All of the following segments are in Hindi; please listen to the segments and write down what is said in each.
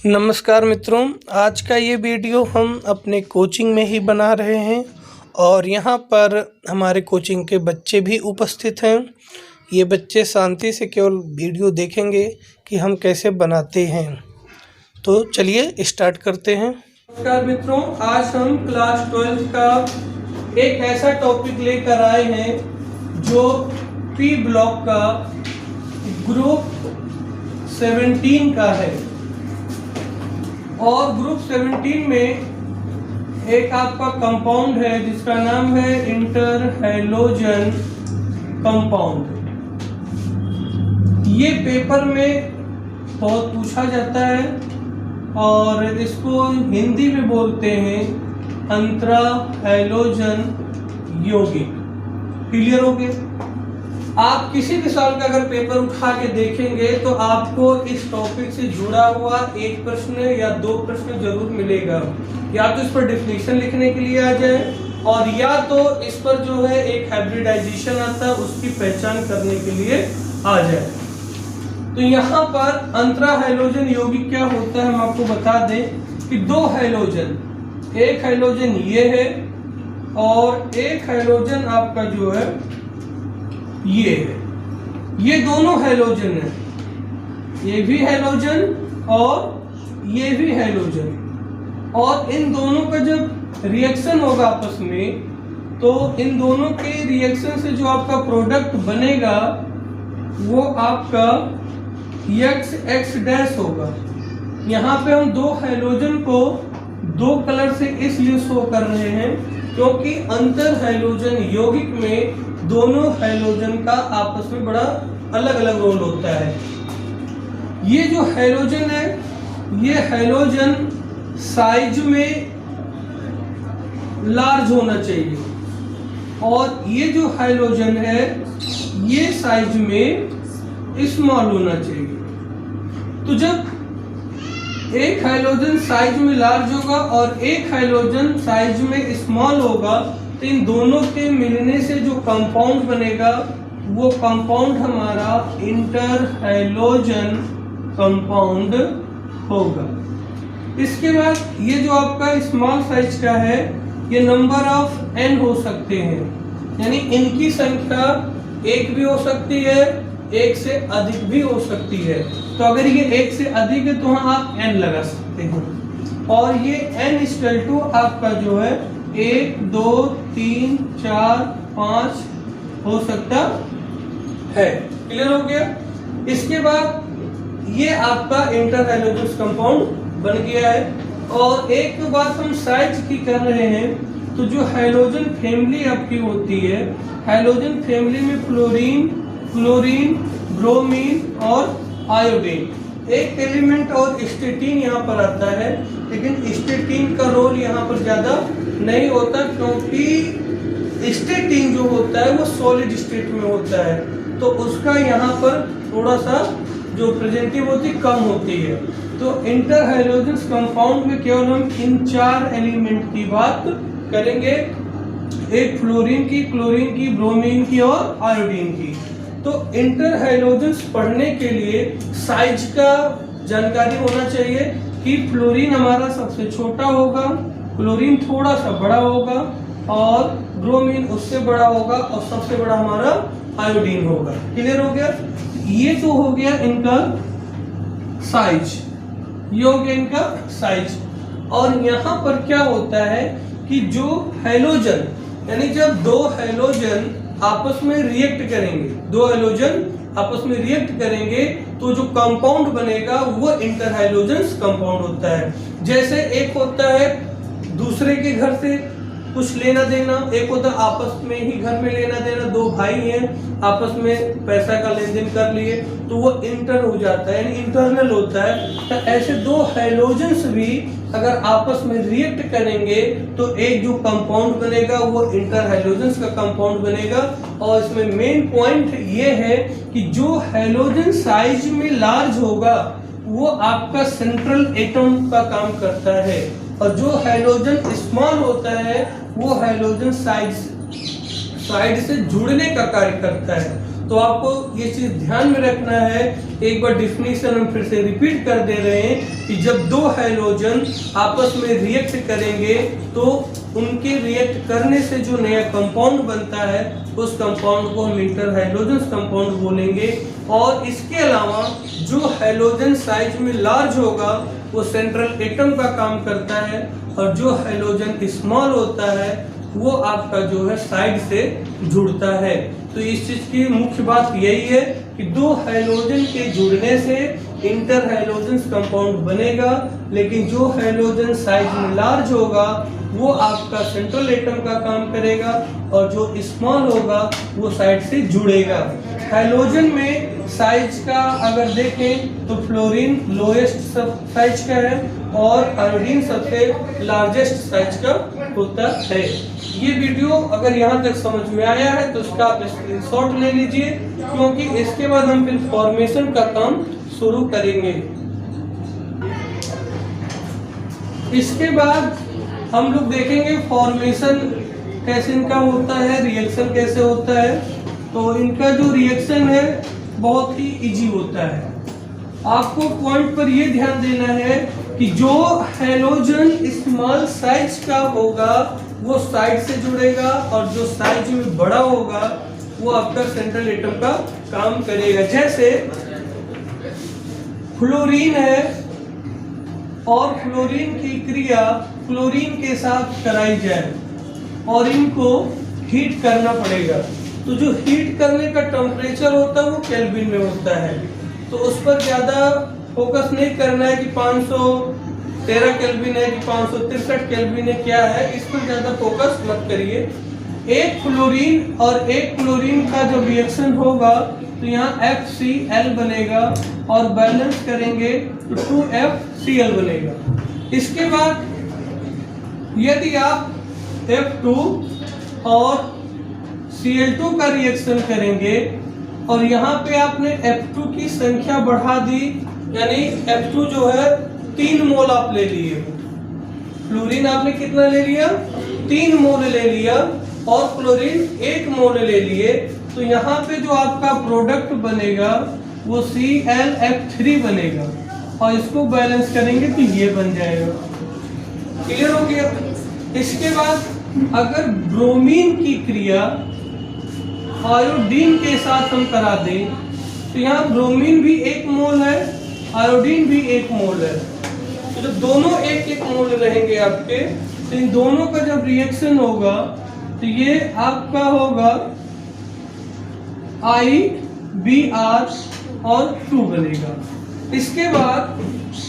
नमस्कार मित्रों, आज का ये वीडियो हम अपने कोचिंग में ही बना रहे हैं और यहाँ पर हमारे कोचिंग के बच्चे भी उपस्थित हैं। ये बच्चे शांति से केवल वीडियो देखेंगे कि हम कैसे बनाते हैं। तो चलिए स्टार्ट करते हैं। नमस्कार मित्रों, आज हम क्लास 12 का एक ऐसा टॉपिक लेकर आए हैं जो पी ब्लॉक का ग्रुप 17 का है। और ग्रुप 17 में एक आपका कंपाउंड है जिसका नाम है इंटर हैलोजन कंपाउंड। ये पेपर में बहुत पूछा जाता है और इसको हिंदी में बोलते हैं अंतरा हैलोजन यौगिक। क्लियर हो गया? आप किसी भी साल का अगर पेपर उठा के देखेंगे तो आपको इस टॉपिक से जुड़ा हुआ एक प्रश्न या दो प्रश्न जरूर मिलेगा। या तो इस पर डेफिनेशन लिखने के लिए आ जाए और या तो इस पर जो है एक हाइब्रिडाइजेशन आता है उसकी पहचान करने के लिए आ जाए। तो यहाँ पर अंतरा हैलोजन यौगिक क्या होता है हम आपको बता दें कि दो हैलोजन, एक हैलोजन ये है और एक हैलोजन आपका जो है ये है। ये दोनों हैलोजन है, ये भी हैलोजन और ये भी हैलोजन। और इन दोनों का जब रिएक्शन होगा आपस में तो इन दोनों के रिएक्शन से जो आपका प्रोडक्ट बनेगा वो आपका X डैश होगा। यहाँ पे हम दो हैलोजन को दो कलर से इसलिए शो कर रहे हैं क्योंकि अंतर हैलोजन यौगिक में दोनों हैलोजन का आपस में बड़ा अलग अलग रोल होता है। ये जो हैलोजन है ये हैलोजन साइज में लार्ज होना चाहिए और ये जो हैलोजन है ये साइज में स्मॉल होना चाहिए। तो जब एक हैलोजन साइज में लार्ज होगा और एक हैलोजन साइज में स्मॉल होगा तो इन दोनों के मिलने से जो कंपाउंड बनेगा वो कंपाउंड हमारा इंटर हैलोजन कंपाउंड होगा। इसके बाद ये जो आपका स्मॉल साइज का है ये नंबर ऑफ n हो सकते हैं, यानी इनकी संख्या एक भी हो सकती है, एक से अधिक भी हो सकती है। तो अगर ये एक से अधिक है तो वहां आप n लगा सकते हैं और ये n इक्वल टू आपका जो है 1 2 3 4 5 हो सकता है। क्लियर हो गया? इसके बाद ये आपका इंटर हैलोजन कंपाउंड बन गया है। और एक बात हम साइज की कर रहे हैं तो जो हैलोजन फैमिली आपकी होती है, हैलोजन फैमिली में फ्लोरीन, क्लोरीन, ब्रोमीन और आयोडीन, एक एलिमेंट और स्टेटिन यहाँ पर आता है। लेकिन स्टेटिन का रोल यहाँ पर ज्यादा नहीं होता क्योंकि स्टेटिन जो होता है वो सॉलिड स्टेट में होता है तो उसका यहाँ पर थोड़ा सा जो प्रेजेंटिविटी कम होती है। तो इंटर हैलोजन कंपाउंड में केवल हम इन चार एलिमेंट की बात करेंगे, एक फ्लोरीन की, क्लोरीन की, ब्रोमीन की और आयोडीन की। तो इंटर हैलोजन पढ़ने के लिए साइज का जानकारी होना चाहिए कि फ्लोरीन हमारा सबसे छोटा होगा, क्लोरीन थोड़ा सा बड़ा होगा और ब्रोमीन उससे बड़ा होगा और सबसे बड़ा हमारा आयोडीन होगा। क्लियर हो गया? ये तो हो गया इनका साइज, ये हो गया इनका साइज। और यहाँ पर क्या होता है कि जो हैलोजन, यानी जब दो हैलोजन आपस में रिएक्ट करेंगे, दो हैलोजन आपस में रिएक्ट करेंगे तो जो कंपाउंड बनेगा वो इंटर हैलोजन कंपाउंड होता है। जैसे एक होता है दूसरे के घर से कुछ लेना देना, एक होता है आपस में ही घर में लेना देना, दो भाई हैं आपस में पैसा का लेन देन कर लिए तो वो इंटर हो जाता है, यानी इंटरनल होता है। तो ऐसे दो हैलोजन्स भी अगर आपस में रिएक्ट करेंगे तो एक जो कंपाउंड बनेगा वो इंटर हैलोजन्स का कंपाउंड बनेगा। और इसमें मेन पॉइंट ये है कि जो हैलोजन साइज में लार्ज होगा वो आपका सेंट्रल एटम का काम करता है और जो हैलोजन स्मॉल होता है वो हैलोजन साइड से जुड़ने का कार्य करता है। तो आपको ये चीज ध्यान में रखना है। एक बार डिफिनीशन हम फिर से रिपीट कर दे रहे हैं कि जब दो हाइड्रोजन आपस में रिएक्ट करेंगे तो उनके रिएक्ट करने से जो नया कंपाउंड बनता है उस कंपाउंड को हम इंटर हाइड्रोजन कंपाउंड बोलेंगे। और इसके अलावा जो हाइड्रोजन साइज में लार्ज होगा वो सेंट्रल एटम का काम करता है, और जो हाइड्रोजन स्मॉल होता है वो आपका जो है साइड से जुड़ता है। तो इस चीज की मुख्य बात यही है कि दो हाइड्रोजन के जुड़ने से इंटर हाइड्रोजन कंपाउंड बनेगा, लेकिन जो हाइड्रोजन साइज में लार्ज होगा वो आपका सेंट्रल एटम का काम करेगा, और जो स्मॉल होगा वो साइड से जुड़ेगा। हाइड्रोजन में साइज का अगर देखें तो फ्लोरीन लोएस्ट साइज का है और आयोडीन सबसे लार्जेस्ट साइज का होता है। ये वीडियो अगर यहाँ तक समझ में आया है तो इसका आप स्क्रीनशॉट ले लीजिए, क्योंकि इसके बाद हम फिर फॉर्मेशन का काम शुरू करेंगे। इसके बाद हम लोग देखेंगे फॉर्मेशन कैसे इनका होता है, रिएक्शन कैसे होता है। तो इनका जो रिएक्शन है बहुत ही इजी होता है। आपको पॉइंट पर यह ध्यान देना है कि जो हाइड्रोजन स्मॉल साइज का होगा वो साइड से जुड़ेगा, और जो साइज में बड़ा होगा वो आपका सेंट्रल एटम का काम करेगा। जैसे फ्लोरीन है और फ्लोरीन की क्रिया क्लोरीन के साथ कराई जाए और इनको हीट करना पड़ेगा। तो जो हीट करने का टेम्परेचर होता है वो केल्विन में होता है, तो उस पर ज्यादा फोकस नहीं करना है कि 513 केल्विन है कि 563 केल्विन है, क्या है इस पर ज्यादा फोकस मत करिए। एक फ्लोरीन और एक क्लोरीन का जो रिएक्शन होगा तो यहाँ FCl बनेगा और बैलेंस करेंगे तो 2FCl बनेगा। इसके बाद यदि आप F2 और Cl2 का रिएक्शन करेंगे और यहाँ पे आपने F2 की संख्या बढ़ा दी, यानी F2 जो है 3 मोल आप ले लिए, फ्लोरीन आपने कितना ले लिया 3 मोल ले लिया और क्लोरीन 1 मोल ले लिए, तो यहाँ पे जो आपका प्रोडक्ट बनेगा वो ClF3 बनेगा और इसको बैलेंस करेंगे तो ये बन जाएगा। क्लियर हो गया। इसके बाद अगर ब्रोमीन की क्रिया आयोडीन के साथ हम करा दें तो यहाँ ब्रोमीन भी 1 मोल है, आयोडीन भी 1 मोल है, तो जब दोनों 1-1 मोल रहेंगे आपके, तो इन दोनों का जब रिएक्शन होगा तो ये आपका होगा IBr और 2 बनेगा। इसके बाद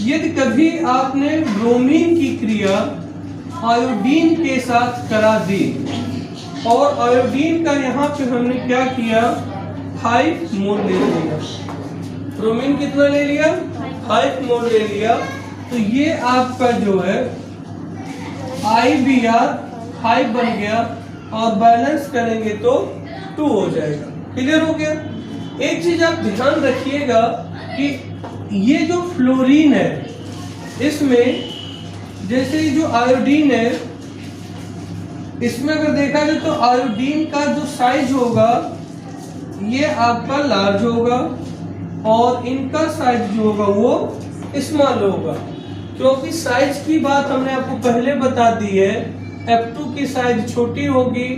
यदि कभी आपने ब्रोमीन की क्रिया आयोडीन के साथ करा दी और आयोडीन का यहाँ पे हमने क्या किया 5 मोल ले लिया, ब्रोमीन कितना ले लिया 5 मोल ले लिया, तो ये आपका जो है IBr 5 बन गया और बैलेंस करेंगे तो 2 हो जाएगा। क्लियर हो गया। एक चीज आप ध्यान रखिएगा कि ये जो फ्लोरीन है इसमें जैसे जो आयोडीन है इसमें अगर देखा जाए तो आयोडीन का जो साइज होगा ये आपका लार्ज होगा और इनका साइज जो होगा वो स्मॉल होगा, क्योंकि साइज की बात हमने आपको पहले बता दी है। F2 की साइज छोटी होगी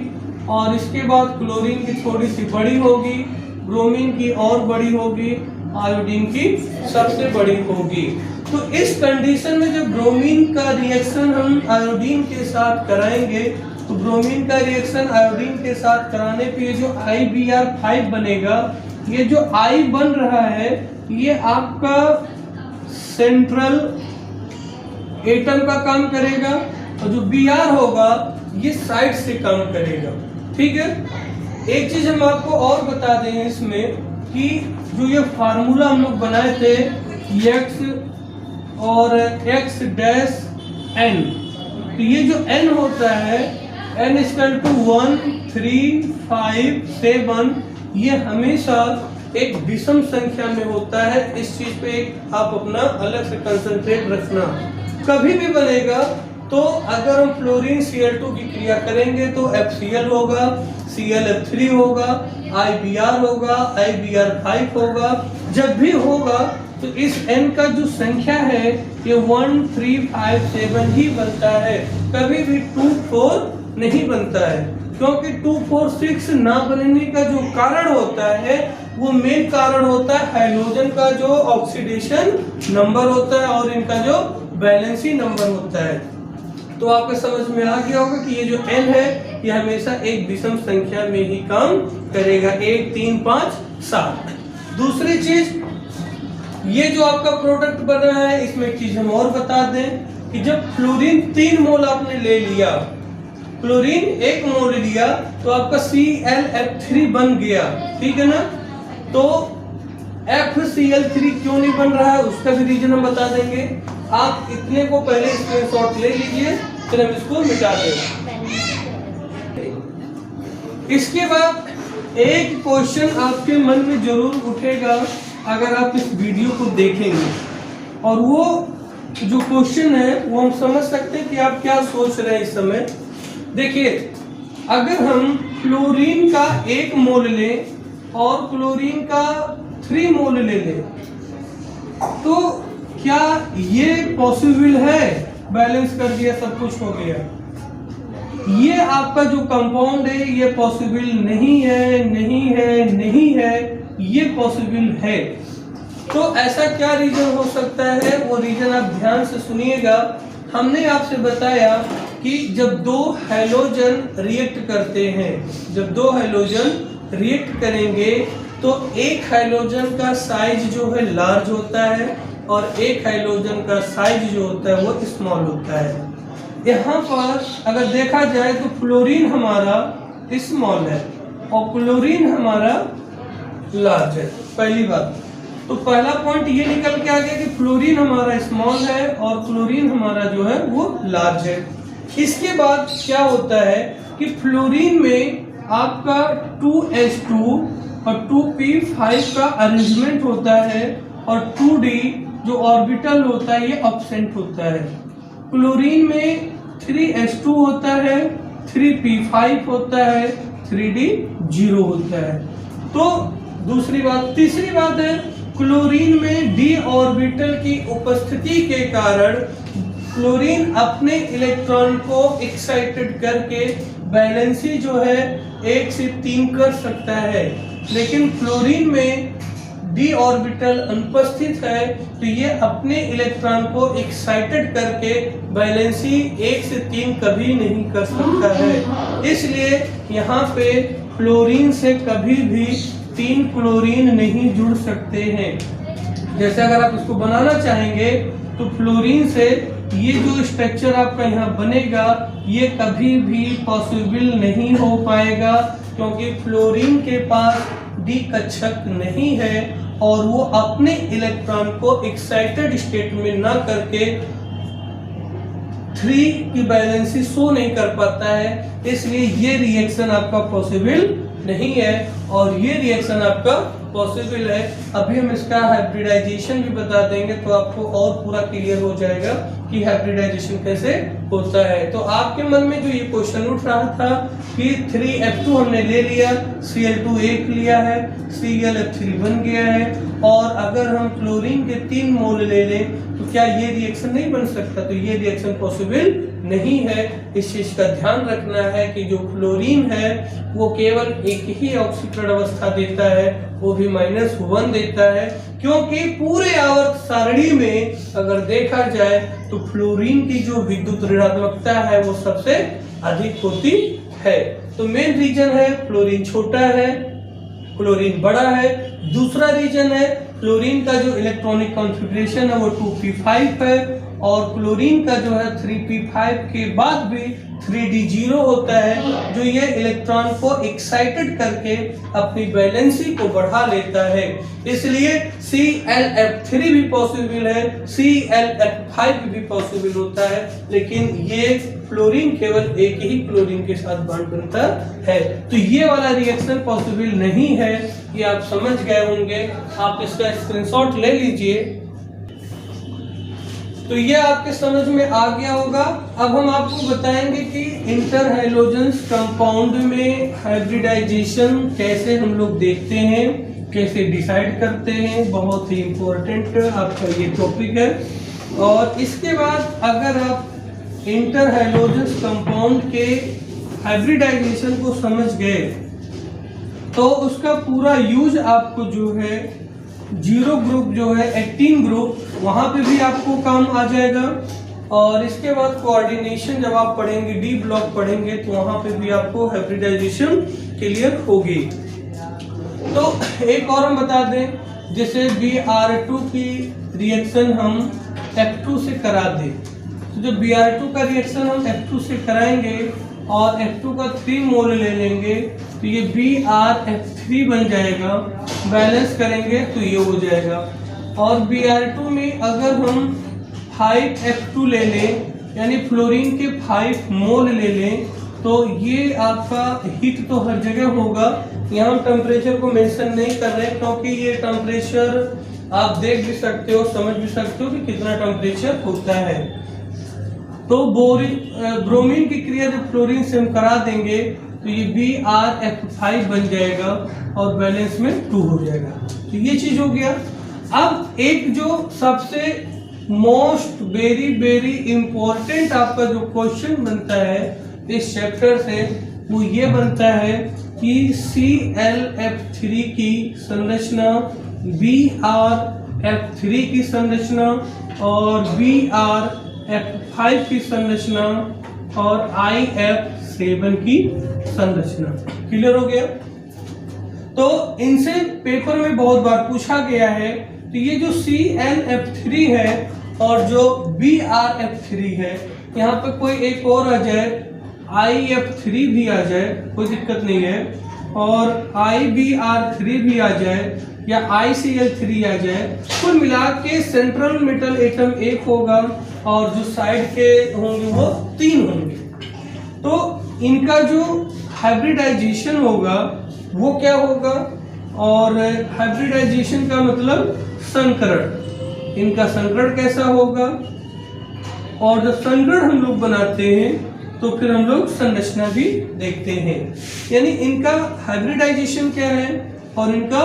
और इसके बाद क्लोरीन की थोड़ी सी बड़ी होगी, ब्रोमीन की और बड़ी होगी, आयोडीन की सबसे बड़ी होगी। तो इस कंडीशन में जब ब्रोमीन का रिएक्शन हम आयोडीन के साथ कराएंगे तो ब्रोमीन का रिएक्शन आयोडीन के साथ कराने पे जो IBr5 बनेगा, ये जो I बन रहा है ये आपका सेंट्रल एटम का काम करेगा और जो Br होगा ये साइड से काम करेगा। ठीक है। एक चीज हम आपको और बता दें इसमें कि जो ये फार्मूला हम लोग बनाए थे X और X डैश N, तो ये जो N होता है N इक्वल टू 1, 3, 5, 7, ये हमेशा एक विषम संख्या में होता है। इस चीज पे आप अपना अलग से कंसंट्रेट रखना। कभी भी बनेगा तो अगर हम फ्लोरीन Cl2 की क्रिया करेंगे तो FCl होगा, ClF3 होगा, IBr होगा, IBr5 होगा। जब भी होगा तो इस N का जो संख्या है ये 1, 3, 5, 7 ही बनता है, कभी भी 2, 4 नहीं बनता है। क्योंकि 2, 4, 6 ना बनने का जो कारण होता है वो मेन कारण होता है हाइड्रोजन का जो ऑक्सीडेशन नंबर होता है और इनका जो वैलेंसी नंबर होता है। तो आपको समझ में आ गया होगा कि ये जो N है ये हमेशा एक विषम संख्या में ही काम करेगा, 1, 3, 5, 7। दूसरी चीज, ये जो आपका प्रोडक्ट बना है इसमें एक चीज हम और बता दें कि जब फ्लोरीन 3 मोल आपने ले लिया, क्लोरीन 1 मोल लिया तो आपका ClF3 बन गया, ठीक है ना। तो FCl3 क्यों नहीं बन रहा है उसका भी रीजन हम बता देंगे। आप इतने को पहले स्क्रीनशॉट ले लीजिए, फिर हम इसको मिटा देंगे। इसके बाद एक क्वेश्चन आपके मन में जरूर उठेगा अगर आप इस वीडियो को देखेंगे, और वो जो क्वेश्चन है वो हम समझ सकते हैं कि आप क्या सोच रहे हैं इस समय। देखिए, अगर हम क्लोरीन का 1 मोल लें और क्लोरीन का 3 मोल ले लें तो क्या ये पॉसिबल है? बैलेंस कर दिया, सब कुछ हो गया। ये आपका जो कंपाउंड है ये पॉसिबल नहीं है, नहीं है, नहीं है, ये पॉसिबल है। तो ऐसा क्या रीजन हो सकता है, वो रीजन आप ध्यान से सुनिएगा। हमने आपसे बताया कि जब 2 हैलोजन रिएक्ट करते हैं, जब 2 हैलोजन रिएक्ट करेंगे तो एक हैलोजन का साइज जो है लार्ज होता है और एक हैलोजन का साइज जो होता है वो स्मॉल होता है। यहाँ पर अगर देखा जाए तो फ्लोरीन हमारा स्मॉल है और क्लोरीन हमारा लार्ज है, पहली बात। तो पहला पॉइंट ये निकल के आ गया कि फ्लोरीन हमारा स्मॉल है और क्लोरीन हमारा जो है वो लार्ज है। इसके बाद क्या होता है कि फ्लोरीन में आपका 2s2 और 2p5 का अरेंजमेंट होता है और 2d जो ऑर्बिटल होता है ये एब्सेंट होता है। क्लोरीन में 3s2 होता है, 3p5 होता है, 3d 0 होता है। तो दूसरी बात। तीसरी बात है क्लोरीन में d ऑर्बिटल की उपस्थिति के कारण क्लोरीन अपने इलेक्ट्रॉन को एक्साइटेड करके वैलेंसी जो है 1 से 3 कर सकता है, लेकिन फ्लोरीन में d ऑर्बिटल अनुपस्थित है तो ये अपने इलेक्ट्रॉन को एक्साइटेड करके वैलेंसी 1 से 3 कभी नहीं कर सकता है। इसलिए यहाँ पे फ्लोरीन से कभी भी 3 क्लोरीन नहीं जुड़ सकते हैं। जैसे अगर आप इसको बनाना चाहेंगे तो फ्लोरीन से ये जो स्ट्रक्चर आपका यहाँ बनेगा ये कभी भी पॉसिबल नहीं हो पाएगा, क्योंकि फ्लोरीन के पास डी कक्षक नहीं है और वो अपने इलेक्ट्रॉन को एक्साइटेड स्टेट में ना करके 3 की बैलेंसी शो नहीं कर पाता है। इसलिए ये रिएक्शन आपका पॉसिबल नहीं है और ये रिएक्शन आपका पॉसिबल है। अभी हम इसका हाइब्रिडाइजेशन भी बता देंगे तो आपको और पूरा क्लियर हो जाएगा कि हाइब्रिडाइजेशन कैसे होता है। तो आपके मन में जो ये क्वेश्चन उठ रहा था कि 3F2 हमने ले लिया, Cl2 1 लिया है, ClF3 बन गया है, और अगर हम क्लोरीन के 3 मोल ले लें तो क्या ये रिएक्शन नहीं बन सकता? तो ये रिएक्शन पॉसिबल नहीं है। इस चीज का ध्यान रखना है कि जो क्लोरीन है वो केवल एक ही ऑक्सीकरण अवस्था देता है, वो भी -1 देता है, क्योंकि पूरे आवर्त सारणी में अगर देखा जाए तो फ्लोरीन की जो विद्युत ऋणात्मकता है वो सबसे अधिक होती है। तो मेन रीजन है फ्लोरीन छोटा है, क्लोरीन बड़ा है। दूसरा रीजन है क्लोरीन का जो इलेक्ट्रॉनिक कॉन्फ़िगरेशन है वो 2p5 है और क्लोरीन का जो है 3p5 के बाद भी 3d0 होता है, जो ये इलेक्ट्रॉन को एक्साइटेड करके अपनी वैलेंसी को बढ़ा लेता है। इसलिए ClF3 भी पॉसिबल है, ClF5 भी पॉसिबल होता है, लेकिन ये फ्लोरीन केवल एक ही क्लोरीन के साथ बॉन्ड बनता है। तो ये वाला रिएक्शन पॉसिबल नहीं है, ये आप समझ गए होंगे। आप इसका स्क्रीनशॉट ले लीजिए। तो ये आपके समझ में आ गया होगा। अब हम आपको बताएंगे कि इंटर हैलोजेंस कंपाउंड में हाइब्रिडाइजेशन कैसे हम लोग देखते हैं, कैसे डिसाइड करते हैं। बहुत ही इम्पोर्टेंट आपका ये टॉपिक है। और इसके बाद अगर आप इंटर हैलोजेंस कंपाउंड के हाइब्रिडाइजेशन को समझ गए तो उसका पूरा यूज आपको जो है जीरो ग्रुप जो है 18 ग्रुप वहां पे भी आपको काम आ जाएगा। और इसके बाद कोऑर्डिनेशन जब आप पढ़ेंगे, डी ब्लॉक पढ़ेंगे, तो वहां पे भी आपको हाइब्रिडाइजेशन क्लियर होगी। तो एक और हम बता दें, जैसे Br2 की रिएक्शन हम F2 से करा दें, तो जब Br2 का रिएक्शन हम F2 से कराएंगे और F2 का 3 मोल ले लेंगे तो ये BrF3 बन जाएगा। बैलेंस करेंगे तो ये हो जाएगा। और Br2 में अगर हम 5F2 ले लें, यानी फ्लोरीन के 5 मोल ले लें, तो ये आपका हीट तो हर जगह होगा। यहाँ हम टेम्परेचर को मेंशन नहीं कर रहे क्योंकि ये टेम्परेचर आप देख भी सकते हो, समझ भी सकते हो कि कितना टेम्परेचर होता है। तो ब्रोमीन की क्रिया जब फ्लोरीन से हम करा देंगे तो ये BrF5 बन जाएगा और बैलेंस में 2 हो जाएगा। तो ये चीज हो गया। अब एक जो सबसे मोस्ट वेरी इंपॉर्टेंट आपका जो क्वेश्चन बनता है इस चैप्टर से, वो ये बनता है कि ClF3 की संरचना, BrF3 की संरचना और BrF5 की संरचना और IF7 की संरचना। क्लियर हो गया? तो इनसे पेपर में बहुत बार पूछा गया है। तो ये जो ClF3 है और जो BrF3 है, यहाँ पे कोई एक और आ जाए, IF3 भी आ जाए, कोई दिक्कत नहीं है, और IBr3 भी आ जाए या ICl3 आ जाए, कुल मिला के सेंट्रल मेटल एटम एक होगा और जो साइड के होंगे वो 3 होंगे। तो इनका जो हाइब्रिडाइजेशन होगा वो क्या होगा, और हाइब्रिडाइजेशन का मतलब संकरण। इनका संकरण कैसा होगा, और जब संकरण हम लोग बनाते हैं तो फिर हम लोग संरचना भी देखते हैं। यानी इनका हाइब्रिडाइजेशन क्या है और इनका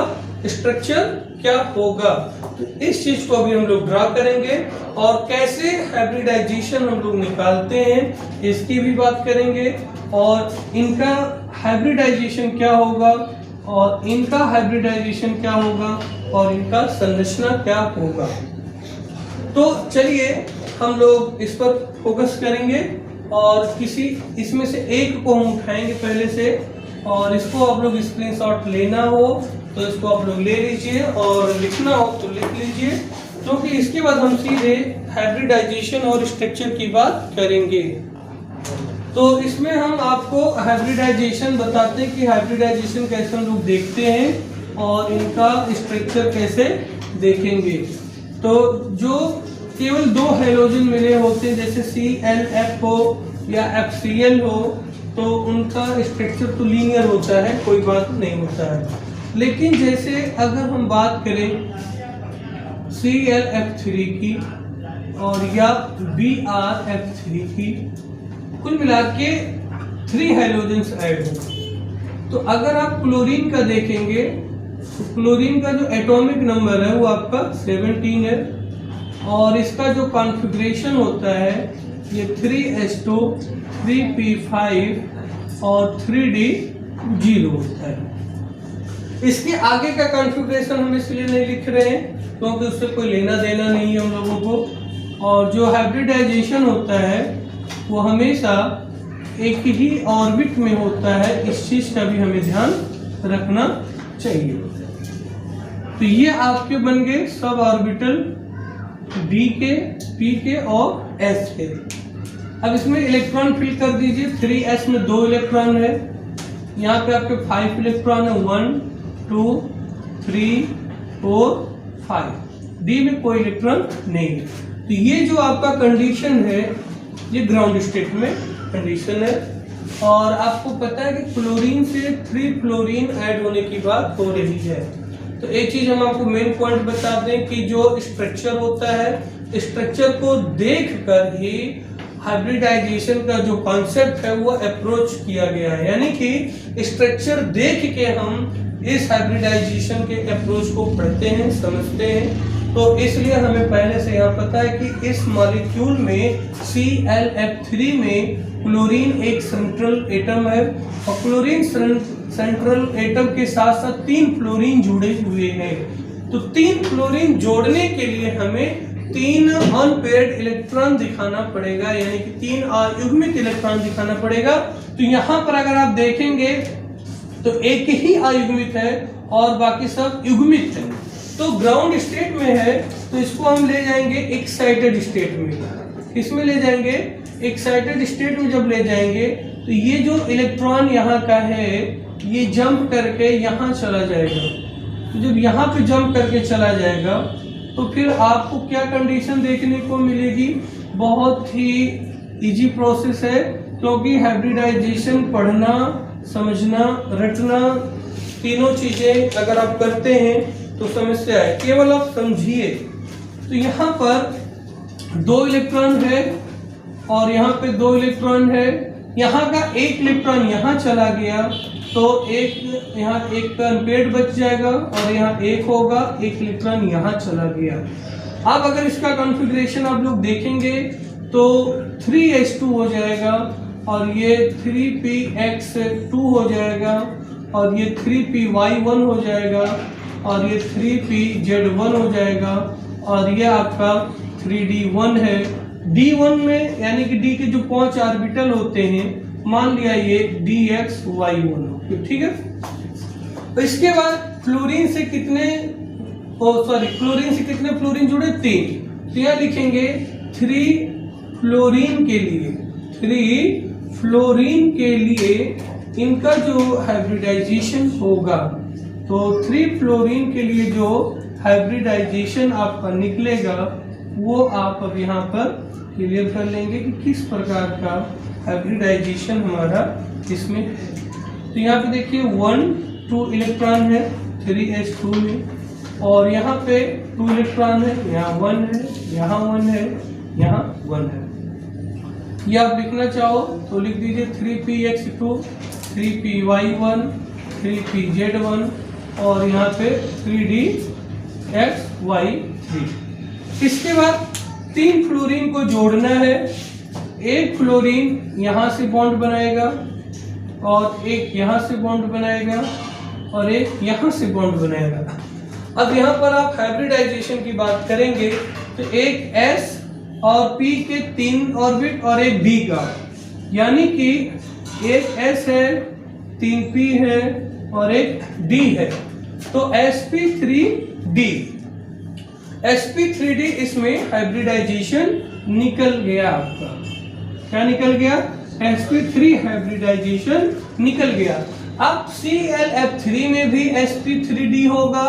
स्ट्रक्चर क्या होगा। तो इस चीज को अभी हम लोग ड्रा करेंगे और कैसे हाइब्रिडाइजेशन हम लोग निकालते हैं इसकी भी बात करेंगे, और इनका हाइब्रिडाइजेशन क्या होगा और इनका हाइब्रिडाइजेशन क्या होगा और इनका संरचना क्या होगा। तो चलिए हम लोग इस पर फोकस करेंगे और किसी इसमें से एक को हम उठाएंगे पहले से, और इसको आप लोग स्क्रीनशॉट लेना हो तो इसको आप लोग ले लीजिए और लिखना हो तो लिख लीजिए, क्योंकि इसके बाद हम सीधे हाइब्रिडाइजेशन और स्ट्रक्चर की बात करेंगे। तो इसमें हम आपको हाइब्रिडाइजेशन बताते हैं कि हाइब्रिडाइजेशन कैसे हम लोग देखते हैं और इनका स्ट्रक्चर कैसे देखेंगे। तो जो केवल 2 हैलोजन मिले होते हैं, जैसे ClF हो या FCl हो, तो उनका स्ट्रक्चर तो लीनियर होता है, कोई बात नहीं होता है। लेकिन जैसे अगर हम बात करें ClF3 की और या BrF3 की, कुल मिला के 3 हैलोजेंस ऐड होंगे। तो अगर आप क्लोरीन का देखेंगे तो क्लोरीन का जो एटॉमिक नंबर है वो आपका 17 है, और इसका जो कॉन्फ़िगरेशन होता है ये 3s2 3p5 और 3d0 होता है। इसके आगे का कॉन्फ़िगरेशन हम इसलिए नहीं लिख रहे हैं क्योंकि उससे कोई लेना देना नहीं है हम लोगों को। और जो हाइब्रिडाइजेशन होता है वो हमेशा एक ही ऑर्बिट में होता है, इस चीज का भी हमें ध्यान रखना चाहिए। तो ये आपके बन गए सब ऑर्बिटल D के, P के और S के। अब इसमें इलेक्ट्रॉन फिल कर दीजिए। 3s में 2 इलेक्ट्रॉन है, यहाँ पे आपके 5 इलेक्ट्रॉन है, 1 2 3 4 5। D में कोई इलेक्ट्रॉन नहीं है। तो ये जो आपका कंडीशन है ये ग्राउंड स्टेट में कंडीशन है। और आपको पता है कि क्लोरीन से 3 फ्लोरीन ऐड होने की बात हो रही है। तो एक चीज हम आपको मेन पॉइंट बता दें कि जो स्ट्रक्चर होता है स्ट्रक्चर को देख कर ही हाइब्रिडाइजेशन का जो कॉन्सेप्ट है वो अप्रोच किया गया है, यानी कि स्ट्रक्चर देख के हम इस हाइब्रिडाइजेशन के अप्रोच को पढ़ते हैं, समझते हैं। तो इसलिए हमें पहले से यहाँ पता है कि इस मॉलिक्यूल में ClF3 में क्लोरीन एक सेंट्रल एटम है और क्लोरीन सेंट्रल एटम के साथ साथ 3 फ्लोरीन जुड़े हुए हैं। तो 3 फ्लोरीन जोड़ने के लिए हमें 3 अनपेयर्ड इलेक्ट्रॉन दिखाना पड़ेगा, यानी कि 3 अयुग्मित इलेक्ट्रॉन दिखाना पड़ेगा। तो यहाँ पर अगर आप देखेंगे तो एक ही अयुग्मित है और बाकी सब युग्मित है। तो ग्राउंड स्टेट में है तो इसको हम ले जाएंगे एक्साइटेड स्टेट में। इसमें ले जाएंगे एक्साइटेड स्टेट में। जब ले जाएंगे तो ये जो इलेक्ट्रॉन यहाँ का है ये जंप करके यहाँ चला जाएगा। तो जब यहाँ पे जंप करके चला जाएगा तो फिर आपको क्या कंडीशन देखने को मिलेगी, बहुत ही इजी प्रोसेस है, क्योंकि हाइब्रिडाइजेशन पढ़ना, समझना, रटना, तीनों चीजें अगर आप करते हैं तो समस्या है, केवल आप समझिए। तो यहाँ पर 2 इलेक्ट्रॉन है और यहाँ पे 2 इलेक्ट्रॉन है। यहाँ का 1 इलेक्ट्रॉन यहाँ चला गया तो एक यहाँ एक का अनपेयर्ड बच जाएगा और यहाँ 1 होगा, 1 इलेक्ट्रॉन यहाँ चला गया। अब अगर इसका कॉन्फ़िगरेशन आप लोग देखेंगे तो 3s2 हो जाएगा और ये 3px2 हो जाएगा और ये 3py1 हो जाएगा और ये 3pz1 हो जाएगा और ये आपका 3d1 है। d1 में यानी कि d के जो 5 ऑर्बिटल होते हैं, मान लिया ये dxy1, ठीक है। तो इसके बाद फ्लोरीन से कितने क्लोरीन से कितने फ्लोरीन जुड़े, 3। तो यहाँ लिखेंगे 3 फ्लोरीन के लिए, 3 फ्लोरीन के लिए इनका जो हाइब्रिडाइजेशन होगा, तो 3 फ्लोरीन के लिए जो हाइब्रिडाइजेशन आपका निकलेगा वो आप अब यहाँ पर क्लियर कर लेंगे कि किस प्रकार का हाइब्रिडाइजेशन हमारा इसमें है। तो यहाँ पे देखिए 1 2 इलेक्ट्रॉन है 3s2 में और यहाँ पे 2 इलेक्ट्रॉन है, यहाँ 1 है, यहाँ 1 है, यहाँ 1 है। ये आप लिखना चाहो तो लिख दीजिए 3px2, 3py1, 3pz1 और यहाँ पे 3dxy3। इसके बाद 3 फ्लोरीन को जोड़ना है। एक फ्लोरीन यहाँ से बॉन्ड बनाएगा और एक यहाँ से बॉन्ड बनाएगा और एक यहाँ से बॉन्ड बनाएगा। अब यहाँ पर आप हाइब्रिडाइजेशन की बात करेंगे तो एक S और P के 3 ऑर्बिट और एक D का, यानी कि एक S है, 3p है और एक D है, तो sp3d। sp3d इसमें हाइब्रिडाइजेशन निकल गया आपका। क्या निकल गया, sp3 हाइब्रिडाइजेशन निकल गया। अब ClF3 में भी sp3d होगा,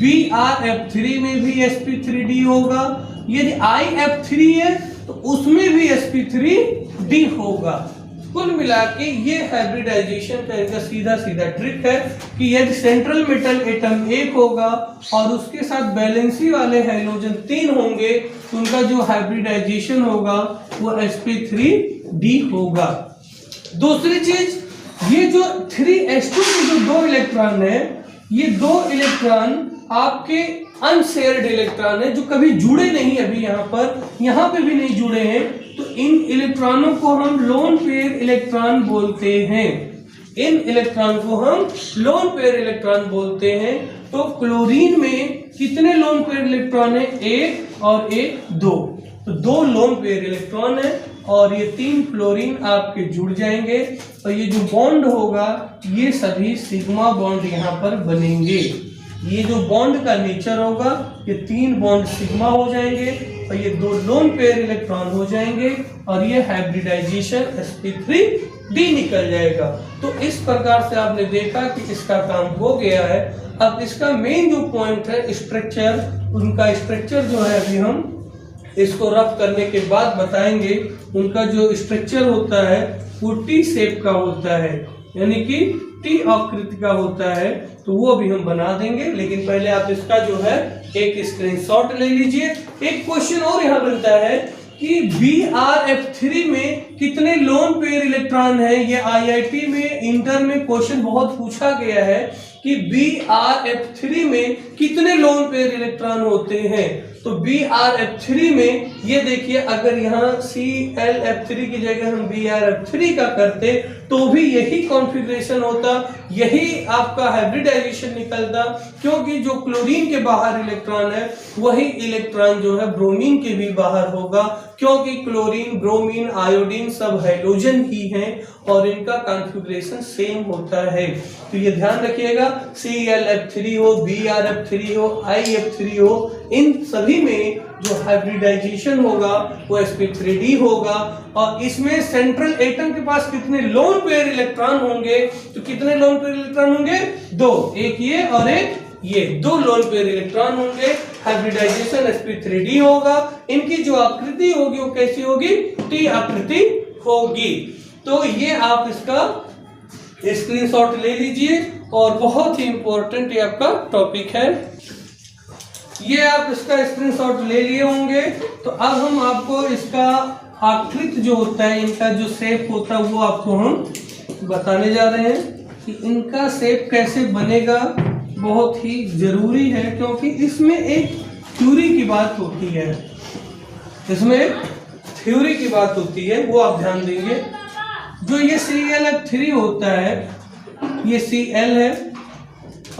Brf3 में भी sp3d होगा, यदि IF3 है तो उसमें भी sp3d होगा। कुल मिला के ये हाइब्रिडाइजेशन का एक सीधा सीधा ट्रिक है कि यदि सेंट्रल मेटल एटम 1 होगा और उसके साथ वैलेंसी वाले हाइड्रोजन 3 होंगे तो उनका जो हाइब्रिडाइजेशन होगा वो sp3d होगा। दूसरी चीज, ये जो 3s2 के जो 2 इलेक्ट्रॉन है, ये 2 इलेक्ट्रॉन आपके अनशेयर्ड इलेक्ट्रॉन है जो कभी जुड़े नहीं, अभी यहाँ पे भी नहीं जुड़े हैं। तो इन इलेक्ट्रॉनों को हम लोन पेयर इलेक्ट्रॉन बोलते हैं। इन इलेक्ट्रॉन को हम लोन पेयर इलेक्ट्रॉन बोलते हैं। तो क्लोरीन में कितने लोन पेयर इलेक्ट्रॉन है, 1 और 1 2, तो 2 लोन पेयर इलेक्ट्रॉन है और ये 3 फ्लोरीन आपके जुड़ जाएंगे और ये जो बॉन्ड होगा ये सभी सिग्मा बॉन्ड यहाँ पर बनेंगे। ये जो बॉन्ड का नेचर होगा ये 3 बॉन्ड सिग्मा हो जाएंगे और ये 2 लोन पेयर इलेक्ट्रॉन हो जाएंगे और ये हाइब्रिडाइजेशन sp3d निकल जाएगा। तो इस प्रकार से आपने देखा कि इसका काम हो गया है। अब इसका मेन जो पॉइंट है स्ट्रक्चर, उनका स्ट्रक्चर जो है अभी हम इसको रफ करने के बाद बताएंगे। उनका जो स्ट्रक्चर होता है वो टी शेप का होता है, यानी कि टी आकृति का होता है तो वो भी हम बना देंगे, लेकिन पहले आप इसका जो है एक स्क्रीनशॉट ले लीजिए। एक क्वेश्चन और यहाँ बनता है कि BrF3 में कितने लोन पेयर इलेक्ट्रॉन है। ये IIT में इंटर में क्वेश्चन बहुत पूछा गया है कि BrF3 में कितने लोन पेयर इलेक्ट्रॉन होते हैं। तो BrF3 में ये देखिए, अगर यहाँ ClF3 की जगह हम BrF3 का करते तो भी यही कॉन्फ़िगरेशन होता, यही आपका हाइब्रिडाइजेशन निकलता, क्योंकि जो क्लोरीन के बाहर इलेक्ट्रॉन है वही इलेक्ट्रॉन जो है ब्रोमीन के भी बाहर होगा, क्योंकि क्लोरीन, ब्रोमीन, आयोडीन सब हैलोजन ही हैं और इनका कॉन्फ़िगरेशन सेम होता है। तो ये ध्यान रखिएगा, ClF3 हो, BrF3 हो, IF3 हो, इन सभी में जो हाइब्रिडाइजेशन होगा वो sp3d होगा। और इसमें सेंट्रल एटम के पास कितने लोन पेयर इलेक्ट्रॉन होंगे, तो कितने लोन पेयर इलेक्ट्रॉन होंगे? दो, एक ये और एक ये, दो लोन पेयर इलेक्ट्रॉन होंगे। हाइब्रिडाइजेशन sp3d होगा। इनकी जो आकृति होगी वो कैसी होगी? टी आकृति होगी। तो ये आप इसका स्क्रीनशॉट ले लीजिए और बहुत ही इंपॉर्टेंट ये आपका टॉपिक है। ये आप इसका स्क्रीनशॉट ले लिए होंगे। तो अब हम आपको इसका आकृति जो होता है, इनका जो शेप होता है वो आपको हम बताने जा रहे हैं कि इनका शेप कैसे बनेगा। बहुत ही जरूरी है क्योंकि इसमें एक थ्योरी की बात होती है, इसमें थ्योरी की बात होती है, वो आप ध्यान देंगे। जो ये ClF3 होता है, ये Cl है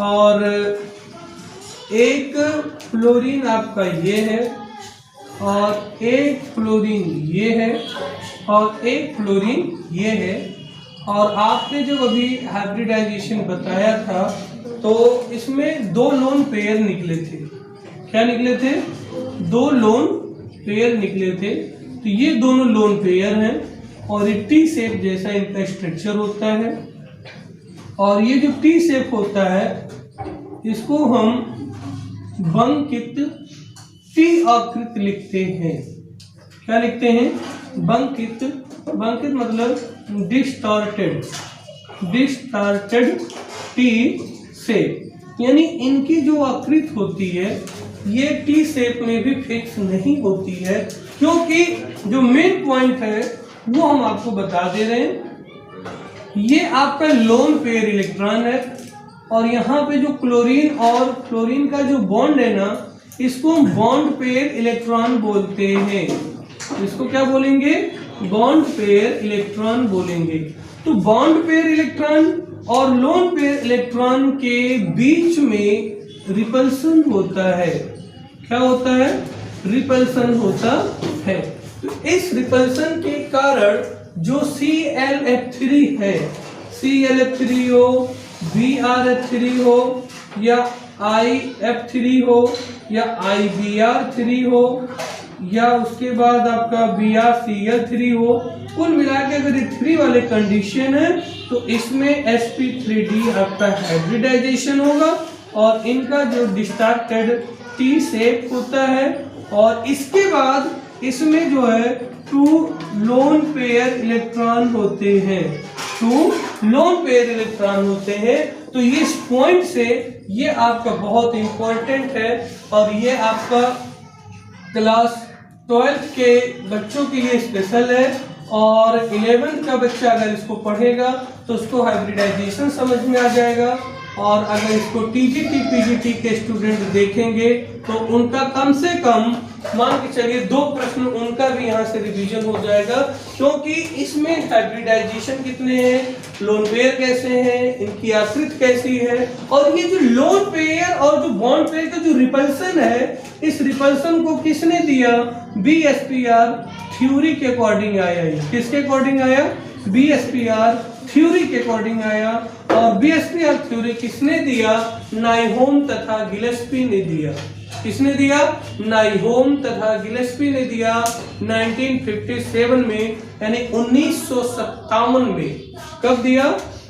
और एक फ्लोरीन आपका ये है और एक फ्लोरीन ये है और एक फ्लोरीन ये है। और आपने जब अभी हाइब्रिडाइजेशन बताया था तो इसमें दो लोन पेयर निकले थे। क्या निकले थे? दो लोन पेयर निकले थे। तो ये दोनों लोन पेयर हैं और ये टी शेप जैसा इनका स्ट्रक्चर होता है। और ये जो टी शेप होता है इसको हम बंकित टी आकृति लिखते हैं। क्या लिखते हैं? बंकित। बंकित मतलब डिस्टॉर्टेड, डिस्टॉर्टेड टी शेप। यानी इनकी जो आकृति होती है ये टी शेप में भी फिक्स नहीं होती है, क्योंकि जो मेन पॉइंट है वो हम आपको बता दे रहे हैं। ये आपका लोन पेयर इलेक्ट्रॉन है और यहाँ पे जो क्लोरीन और फ्लोरीन का जो बॉन्ड है ना, इसको हम बॉन्ड पेयर इलेक्ट्रॉन बोलते हैं। इसको क्या बोलेंगे? बॉन्ड पेयर इलेक्ट्रॉन बोलेंगे। तो बॉन्ड पेयर इलेक्ट्रॉन और लोन पेयर इलेक्ट्रॉन के बीच में रिपल्सन होता है। क्या होता है? रिपल्सन होता है। तो इस रिपल्सन के कारण जो ClF3 है, ClF3 हो, BrF3 हो या IF3 हो या IBr3 हो या उसके बाद आपका BrCl3 हो, कुल मिला के अगर ये 3 वाले कंडीशन है तो इसमें sp3d आपका हाइब्रिडाइजेशन होगा और इनका जो डिस्टॉर्टेड टी शेप होता है। और इसके बाद इसमें जो है 2 लोन पेयर इलेक्ट्रॉन होते हैं, 2 लोन पेयर इलेक्ट्रॉन होते हैं। तो ये इस पॉइंट से ये आपका बहुत इंपॉर्टेंट है और ये आपका क्लास 12th के बच्चों के लिए स्पेशल है। और 11th का बच्चा अगर इसको पढ़ेगा तो उसको हाइब्रिडाइजेशन समझ में आ जाएगा। और अगर इसको TGT PGT के स्टूडेंट देखेंगे तो उनका कम से कम मान के चलिए 2 प्रश्न उनका भी यहाँ से रिवीजन हो जाएगा, क्योंकि इसमें हाइब्रिडाइजेशन कितने हैं, लोन पेयर कैसे हैं, इनकी आकृति कैसी है, और ये जो लोन पेयर और जो बॉन्ड पेयर का जो रिपल्सन है, इस रिपल्सन को किसने दिया? BSPR थ्योरी के अकॉर्डिंग आया। किसके अकॉर्डिंग आया? BSPR थ्योरी के अकॉर्डिंग आया। और BSPR थ्योरी किसने दिया? नाइहोम तथा गिलेस्पी ने दिया। किसने दिया? नाइहोम तथा गिलेस्पी ने दिया 1957 में, यानी 1957 में। कब दिया?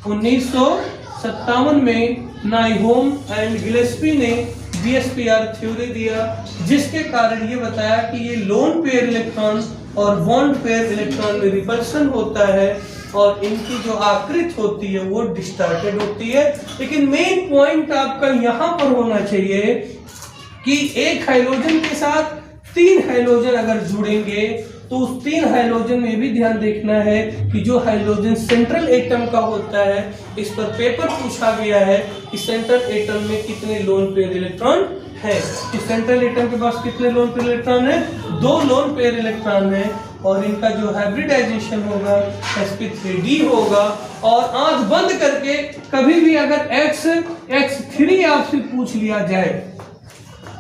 1957 में नाइहोम एंड गिलेस्पी ने BSPR थ्योरी दिया, जिसके कारण ये बताया कि ये लोन पेयर इलेक्ट्रॉन और बॉन्ड पेयर इलेक्ट्रॉन में रिपल्सन होता है। और इनकी जो आकृति होती है वो डिस्टॉर्टेड होती है। लेकिन मेन पॉइंट आपका यहाँ पर होना चाहिए कि एक हाइड्रोजन के साथ 3 हाइड्रोजन अगर जुड़ेंगे तो उस 3 हाइड्रोजन में भी ध्यान देखना है कि जो हाइड्रोजन सेंट्रल एटम का होता है, इस पर पेपर पूछा गया है कि सेंट्रल एटम में कितने लोन पेयर इलेक्ट्रॉन है। इस सेंट्रल एटम के पास कितने लोन पेयर इलेक्ट्रॉन है? 2 लोन पेयर इलेक्ट्रॉन है और इनका जो हाइब्रिडाइजेशन होगा sp3d होगा। और आंख बंद करके कभी भी अगर x3 आपसे पूछ लिया जाए,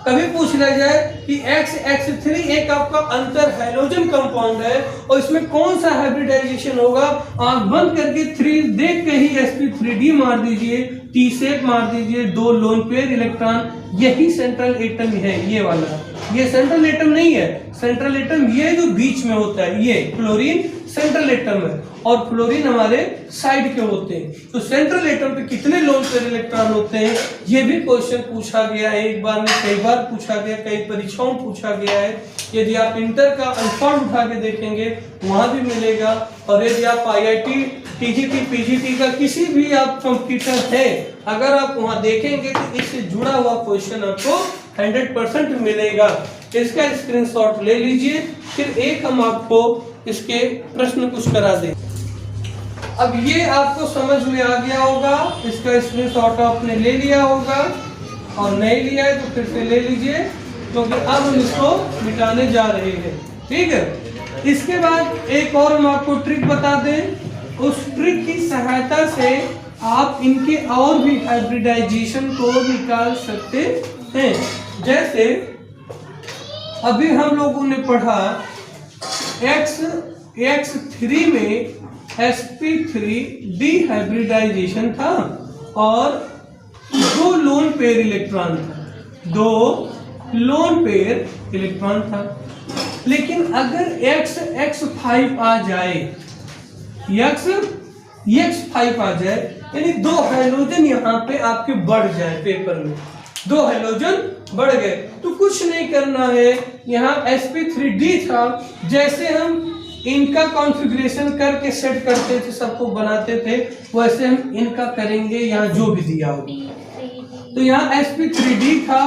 कभी पूछ लिया जाए कि x3 एक आपका अंतर हाइड्रोजन कंपाउंड है और इसमें कौन सा हाइब्रिडाइजेशन होगा, आंख बंद करके 3 देख के ही sp3d मार दीजिए, टी शेप मार दीजिए, 2 लोन पेयर इलेक्ट्रॉन, यही सेंट्रल एटम है। ये वाला, ये सेंट्रल एटम नहीं है, सेंट्रल एटम ये जो बीच में होता है, ये फ्लोरीन सेंट्रल एटम है और फ्लोरीन हमारे साइड के होते हैं। तो सेंट्रल एटम पे कितने लोन पेयर इलेक्ट्रॉन होते हैं, ये भी क्वेश्चन पूछा गया है, एक बार में कई बार पूछा गया, कई परीक्षाओं में पूछा गया है। यदि आप इंटर का अल्फॉर्ड उठा के देखेंगे वहां भी मिलेगा, और यदि आप IIT TGT PGT का किसी भी आप कंप्यूटर है, अगर आप वहां देखेंगे तो इससे जुड़ा हुआ क्वेश्चन आपको 100% मिलेगा। इसका स्क्रीनशॉट ले लीजिए, फिर एक हम आपको इसके प्रश्न कुछ करा दें। अब ये आपको समझ में आ गया होगा, इसका स्क्रीनशॉट आपने ले लिया होगा, और नहीं लिया है तो फिर से ले लीजिए, क्योंकि अब हम इसको मिटाने जा रहे हैं। ठीक है, इसके बाद एक और हम आपको ट्रिक बता दें। उस ट्रिक की सहायता से आप इनके और भी हाइब्रिडाइजेशन को निकाल सकते हैं। जैसे अभी हम लोगों ने पढ़ा x3 में sp3d हाइब्रिडाइजेशन था और 2 लोन पेयर इलेक्ट्रॉन था, 2 लोन पेयर इलेक्ट्रॉन था। लेकिन अगर x5 आ जाए, x5 आ जाए, यानी 2 हाइड्रोजन यहाँ पे आपके बढ़ जाए, पेपर में 2 हाइड्रोजन बढ़ गए, तो कुछ नहीं करना है। यहाँ sp3d था, जैसे हम इनका कॉन्फ़िगरेशन करके सेट करते थे, सबको बनाते थे, वैसे हम इनका करेंगे यहाँ जो भी दिया होगा। तो यहाँ sp3d था,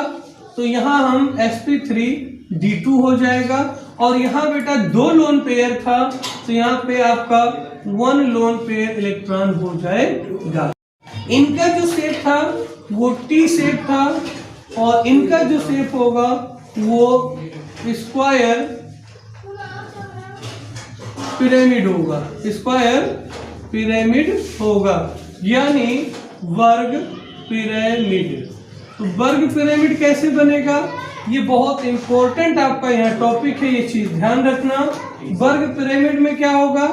तो यहाँ हम sp3d2 हो जाएगा, और यहाँ बेटा 2 लोन पेयर था, तो यहाँ पे आपका 1 लोन पेयर इलेक्ट्रॉन हो जाएगा। इनका जो शेप था वो टी शेप था, और इनका जो शेप होगा वो स्क्वायर पिरामिड होगा, स्क्वायर पिरामिड होगा, यानी वर्ग पिरामिड। तो वर्ग पिरामिड कैसे बनेगा, ये बहुत इंपॉर्टेंट आपका यहाँ टॉपिक है, ये चीज ध्यान रखना। वर्ग पिरामिड में क्या होगा,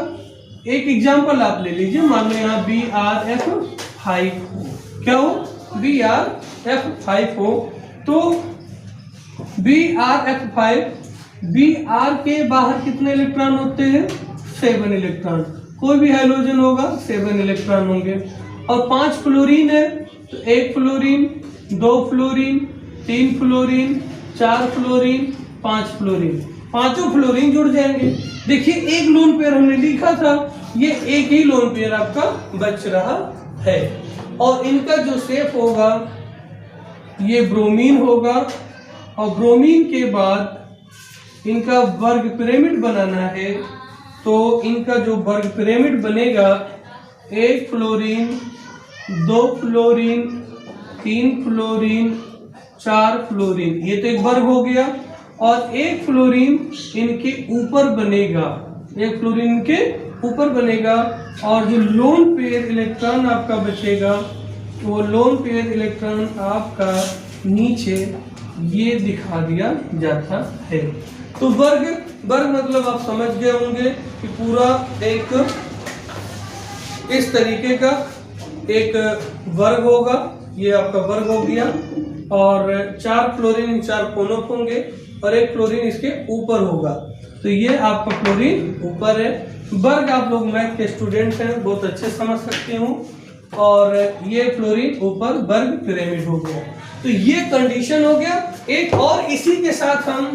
एक एग्जांपल आप ले लीजिए, मान लो यहाँ BRF5 क्या हो, BRF5 हो, तो BRF5, BR के बाहर कितने इलेक्ट्रॉन होते हैं, 7 इलेक्ट्रॉन, कोई भी हाइड्रोजन होगा 7 इलेक्ट्रॉन होंगे, और 5 फ्लोरीन है, तो 1 fluorine, 2 fluorine, 3 fluorine, 4 fluorine, 5 fluorine, 5 fluorine जुड़ जाएंगे। देखिए एक लोन पेयर हमने लिखा था, ये एक ही लोन पेयर आपका बच रहा है, और इनका जो शेप होगा ये ब्रोमीन होगा, और ब्रोमीन के बाद इनका वर्ग पिरामिड बनाना है, तो इनका जो वर्ग पिरामिड बनेगा, 1 फ्लोरीन, 2 फ्लोरीन, 3 फ्लोरीन, 4 फ्लोरीन, ये तो एक वर्ग हो गया, और 1 फ्लोरीन इनके ऊपर बनेगा, 1 फ्लोरीन इनके ऊपर बनेगा, और जो लोन पेयर इलेक्ट्रॉन आपका बचेगा वो लोन पेयर इलेक्ट्रॉन आपका नीचे ये दिखा दिया जाता है। तो वर्ग मतलब आप समझ गए होंगे कि पूरा एक इस तरीके का एक वर्ग होगा, ये आपका वर्ग हो गया, और 4 फ्लोरीन 4 कोनों होंगे, और 1 फ्लोरीन इसके ऊपर होगा, तो ये आपका फ्लोरीन ऊपर है। वर्ग आप लोग मैथ के स्टूडेंट हैं, बहुत अच्छे समझ सकते हो, और ये फ्लोरीन ऊपर वर्ग पिरामिड हो गया। तो ये कंडीशन हो गया। एक और इसी के साथ हम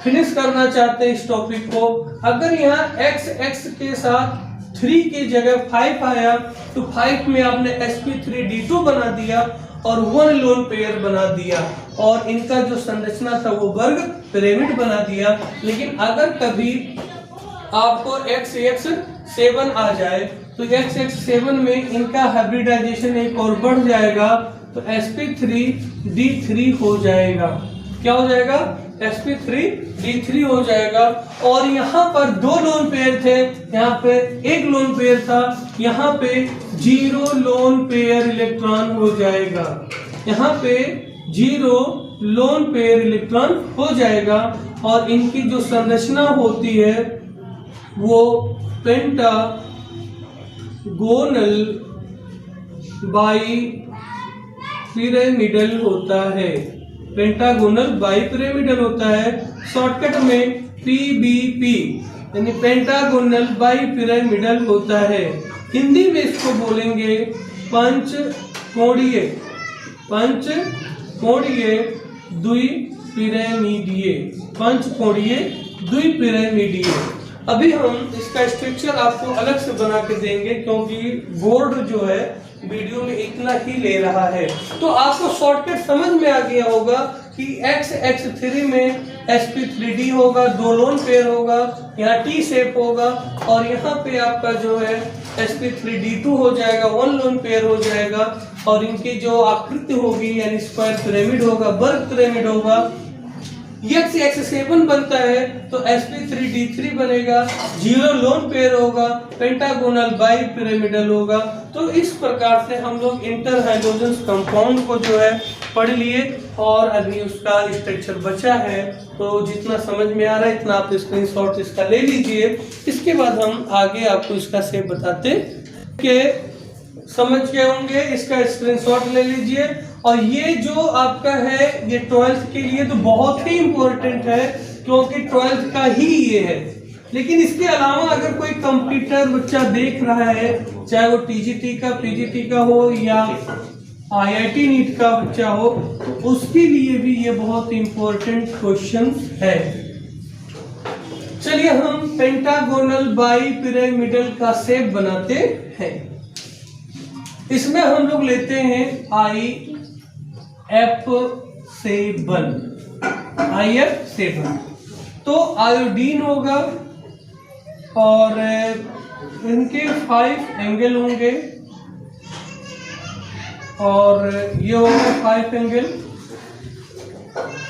फिनिश करना चाहते हैं इस टॉपिक को। अगर यहाँ x के साथ 3 की जगह 5 आया तो 5 में आपने sp3d2 बना दिया और 1 लोन पेयर बना दिया और इनका जो संरचना था वो वर्ग पिरामिड बना दिया। लेकिन अगर कभी आपको XX7 आ जाए तो XX7 में इनका हाइब्रिडाइजेशन एक और बढ़ जाएगा तो sp3d3 हो जाएगा। क्या हो जाएगा? sp3d3 हो जाएगा। और यहाँ पर 2 लोन पेयर थे, यहाँ पे 1 लोन पेयर था, यहाँ पे 0 लोन पेयर इलेक्ट्रॉन हो जाएगा। यहाँ पे 0 लोन पेयर इलेक्ट्रॉन हो जाएगा और इनकी जो संरचना होती है वो पेंटागोनल बाइपिरामिडल होता है। पेंटागोनल बाइपिरामिडल होता है, शॉर्टकट में PBP यानी पेंटागोनल बाइपिरामिडल होता है। हिंदी में इसको बोलेंगे पंचकोणीय द्विपिरामिडीय, पंचकोणीय द्विपिरामिडीय। अभी हम इसका स्ट्रक्चर आपको अलग से बना के देंगे क्योंकि बोर्ड जो है वीडियो में इतना ही ले रहा है। तो आपको शॉर्टकट समझ में आ गया होगा कि XX3 में sp3d होगा, 2 लोन पेयर होगा, यहाँ T शेप होगा और यहाँ पे आपका जो है sp3d2 हो जाएगा, 1 लोन पेयर हो जाएगा और इनकी जो आकृति होगी यानी स्क्वायर पिरामिड होगा, वर्ग पिरामिड होगा। XX7 बनता है तो sp3d3 बनेगा, 0 लोन पेयर होगा, पेंटागोनल बाइपिरामिडल होगा। तो इस प्रकार से हम लोग इंटर हाइड्रोजन कंपाउंड को जो है पढ़ लिए और अभी उसका स्ट्रक्चर बचा है। तो जितना समझ में आ रहा है इतना आप स्क्रीनशॉट इसका ले लीजिए। इसके बाद हम आगे आपको इसका शेप बताते कि समझ के होंगे, इसका स्क्रीनशॉट ले लीजिए। और ये जो आपका है ये 12th के लिए तो बहुत ही इम्पोर्टेंट है क्योंकि 12th का ही ये है। लेकिन इसके अलावा अगर कोई कंप्यूटर बच्चा देख रहा है, चाहे वो TGT का PGT का हो या IIT नीट का बच्चा हो, तो उसके लिए भी ये बहुत इम्पोर्टेंट क्वेश्चन है। चलिए हम पेंटागोनल बाइपिरामिडल का शेप बनाते हैं। इसमें हम लोग लेते हैं IF7 तो आयोडीन होगा और इनके 5 एंगल होंगे और ये होगा 5 एंगल।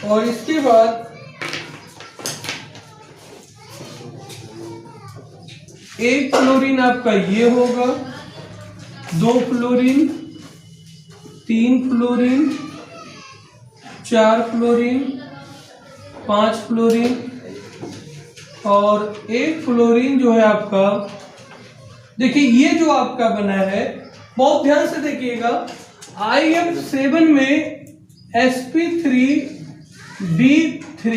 और इसके बाद एक फ्लोरीन आपका ये होगा, 2 फ्लोरीन, 3 फ्लोरीन, 4 फ्लोरीन, 5 फ्लोरीन और 1 फ्लोरीन जो है आपका। देखिए ये जो आपका बना है बहुत ध्यान से देखिएगा, IF7 में sp3d3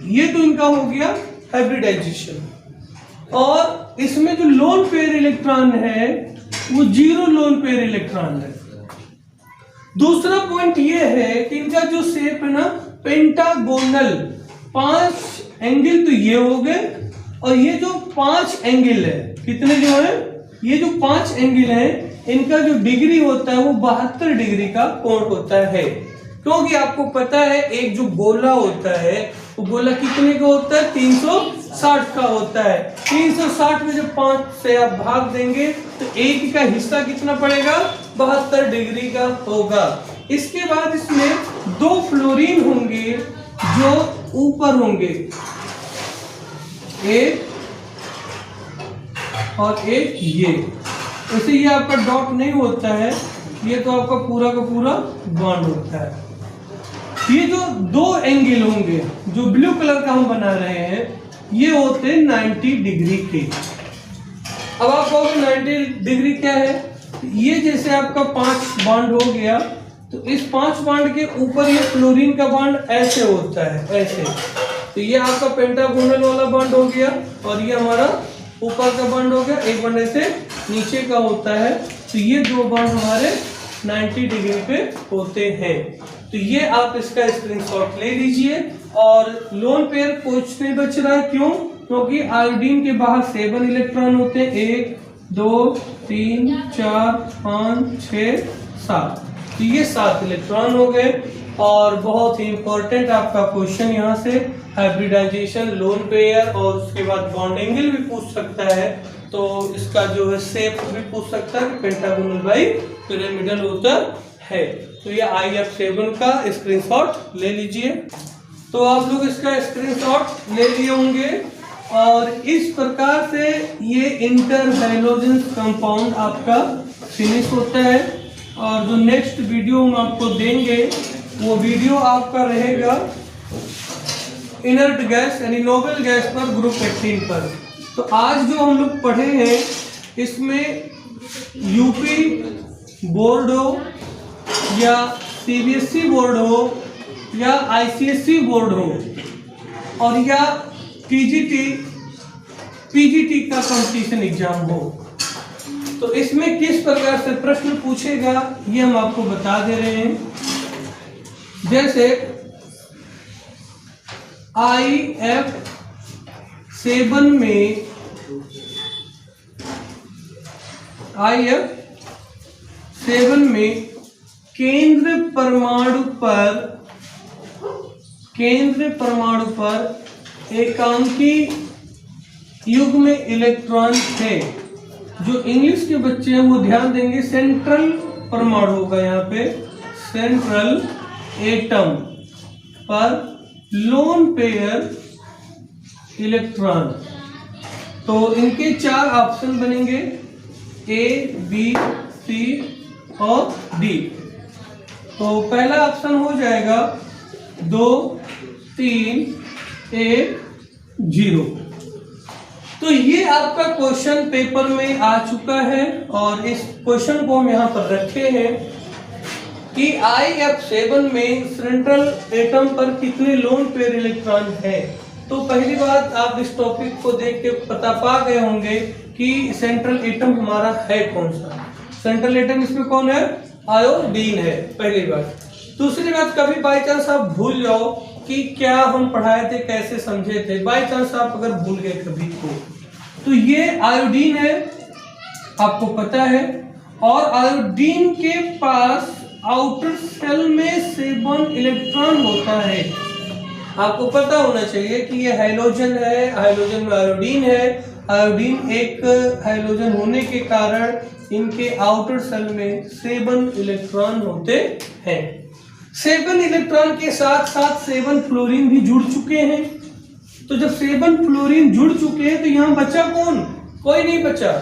ये तो इनका हो गया हाइब्रिडाइजेशन और इसमें जो लोन पेयर इलेक्ट्रॉन है वो 0 लोन पेयर इलेक्ट्रॉन है। दूसरा पॉइंट ये है कि इनका जो शेप है ना पेंटागोनल, 5 एंगल तो ये हो गए और ये जो 5 एंगल है, कितने जो है ये जो 5 एंगल है इनका जो डिग्री होता है वो 72 डिग्री का कोण होता है। क्योंकि आपको पता है एक जो गोला होता है वो गोला कितने का होता है, 360 का होता है। 360 में जब 5 से आप भाग देंगे तो एक का हिस्सा कितना पड़ेगा, 72 डिग्री का होगा। इसके बाद इसमें 2 फ्लोरीन होंगे जो ऊपर होंगे, एक और एक ये। वैसे ये आपका डॉट नहीं होता है, ये तो आपका पूरा का पूरा बॉन्ड होता है। ये जो 2 एंगल होंगे जो ब्लू कलर का हम बना रहे हैं ये होते हैं 90 डिग्री के। अब आप कहोगे 90 डिग्री क्या है, ये जैसे आपका 5 बॉन्ड हो गया तो इस 5 बॉन्ड के ऊपर ये फ्लोरीन का बॉन्ड ऐसे होता है, ऐसे। तो ये आपका पेंटागोनल वाला बॉन्ड हो गया और ये हमारा ऊपर का बॉन्ड हो गया, एक बॉन्ड ऐसे नीचे का होता है। तो ये 2 बॉन्ड हमारे 90 डिग्री पे होते हैं। तो ये आप इसका स्क्रीनशॉट ले लीजिए। और लोन पेयर कुछ नहीं बच रहा है, क्यों? क्योंकि आयोडीन के बाहर 7 इलेक्ट्रॉन होते हैं, 1 2 3 4 5 6 7। तो ये 7 इलेक्ट्रॉन हो गए। और बहुत ही इंपॉर्टेंट आपका क्वेश्चन यहाँ से हाइब्रिडाइजेशन, लोन पेयर और उसके बाद बॉन्ड एंगल भी पूछ सकता है। तो इसका जो है शेप भी पूछ सकता है कि पेंटागोनल बाई पिरामिडल होता है। तो ये IF7 का स्क्रीनशॉट ले लीजिए। तो आप लोग इसका स्क्रीनशॉट ले लिए होंगे। और इस प्रकार से ये इंटर हैलोजन कंपाउंड आपका फिनिश होता है। और जो नेक्स्ट वीडियो हम आपको देंगे वो वीडियो आपका रहेगा इनर्ट गैस यानी नोबल गैस पर, ग्रुप 18 पर। तो आज जो हम लोग पढ़े हैं इसमें यूपी बोर्ड हो या CBSE बोर्ड हो या ICSE बोर्ड हो और या PGT का कंपटीशन एग्जाम हो, तो इसमें किस प्रकार से प्रश्न पूछेगा ये हम आपको बता दे रहे हैं। जैसे IF7 में केंद्र परमाणु पर एकांकी युग्म इलेक्ट्रॉन थे। जो इंग्लिश के बच्चे हैं वो ध्यान देंगे, सेंट्रल परमाणु होगा यहाँ पे, सेंट्रल एटम पर लोन पेयर इलेक्ट्रॉन। तो इनके 4 ऑप्शन बनेंगे, A, B, C और D। तो पहला ऑप्शन हो जाएगा 2 3 1 0। तो ये आपका क्वेश्चन पेपर में आ चुका है और इस क्वेश्चन को हम यहाँ पर रखे हैं कि IF7 में सेंट्रल एटम पर कितने लोन पेयर इलेक्ट्रॉन है। तो पहली बात आप इस टॉपिक को देख के पता पा गए होंगे कि सेंट्रल एटम हमारा है कौन सा। सेंट्रल एटम इसमें कौन है? आयोडीन है, पहली बात। दूसरी बात, कभी बाई चांस आप भूल जाओ कि क्या हम पढ़ाए थे, कैसे समझे थे, बाई चांस आप अगर भूल गए कभी तो ये आयोडीन है, आपको पता है। और आयोडीन के पास आउटर सेल में 7 इलेक्ट्रॉन होता है। आपको पता होना चाहिए कि ये हैलोजन है, हैलोजन में आयोडीन है। आयोडीन एक हैलोजन होने के कारण इनके आउटर सेल में 7 इलेक्ट्रॉन होते हैं। 7 इलेक्ट्रॉन के साथ साथ 7 फ्लोरीन भी जुड़ चुके हैं। तो जब 7 फ्लोरीन जुड़ चुके हैं तो यहाँ बचा कौन? कोई नहीं बचा।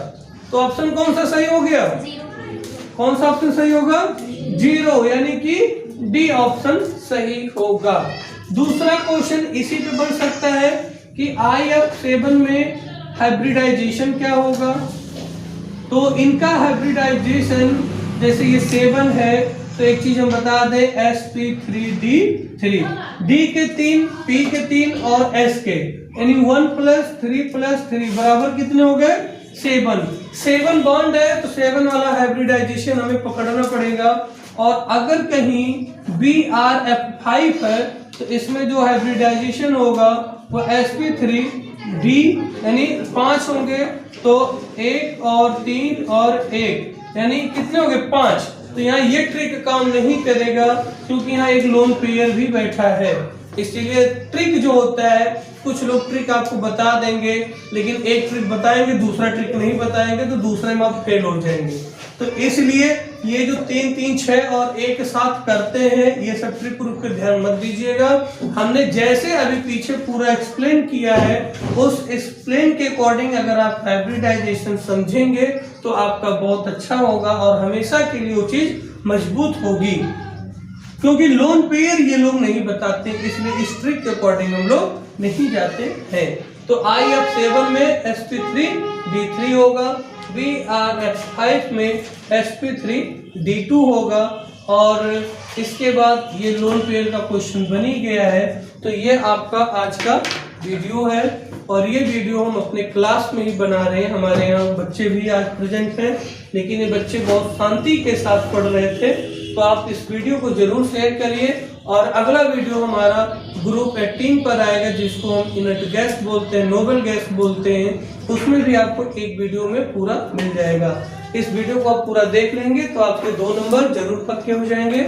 तो ऑप्शन कौन सा सही हो गया? कौन सा ऑप्शन सही होगा? 0, यानी कि डी ऑप्शन सही होगा। दूसरा क्वेश्चन इसी पे बन सकता है कि IF7 में हाइब्रिडाइजेशन क्या होगा। तो इनका हाइब्रिडाइजेशन, जैसे ये 7 है तो एक चीज हम बता दें, sp3d3, D के 3, P के 3 और S के, यानी 1 + 3 + 3 बराबर कितने हो गए? 7। 7 बॉन्ड है तो 7 वाला हाइब्रिडाइजेशन हमें पकड़ना पड़ेगा। और अगर कहीं BRF5 है तो इसमें जो हाइब्रिडाइजेशन होगा वो sp3d यानी 5 होंगे। तो 1 और 3 और 1 यानी कितने हो गए? 5। तो यहाँ ये ट्रिक काम नहीं करेगा क्योंकि यहाँ एक लोन पेयर भी बैठा है। इसलिए ट्रिक जो होता है, कुछ लोग ट्रिक आपको बता देंगे लेकिन एक ट्रिक बताएंगे दूसरा ट्रिक नहीं बताएंगे तो दूसरे में आप फेल हो जाएंगे। तो इसलिए ये जो 3 3 6 और 1 के साथ करते हैं ये सब ट्रिक रूप के ध्यान मत दीजिएगा। हमने जैसे अभी पीछे पूरा एक्सप्लेन किया है उस एक्सप्लेन के अकॉर्डिंग अगर आप हाइब्रिडाइजेशन समझेंगे तो आपका बहुत अच्छा होगा और हमेशा के लिए वो चीज मजबूत होगी। क्योंकि लोन पेयर ये लोग नहीं बताते, इसलिए इस ट्रिक के अकॉर्डिंग हम लोग नहीं जाते हैं। तो IF7 में sp3d3 होगा, BRF5 में sp3d2 होगा। और इसके बाद ये लोन पेयर का क्वेश्चन बन ही गया है। तो ये आपका आज का वीडियो है और ये वीडियो हम अपने क्लास में ही बना रहे हैं। हमारे यहाँ बच्चे भी आज प्रेजेंट हैं लेकिन ये बच्चे बहुत शांति के साथ पढ़ रहे थे। तो आप इस वीडियो को जरूर शेयर करिए। और अगला वीडियो हमारा ग्रुप 18 पर आएगा, जिसको हम इनर्ट गैस बोलते हैं, नोबल गैस बोलते हैं। उसमें भी आपको एक वीडियो में पूरा मिल जाएगा। इस वीडियो को आप पूरा देख लेंगे तो आपके 2 नंबर जरूर पक्के हो जाएंगे।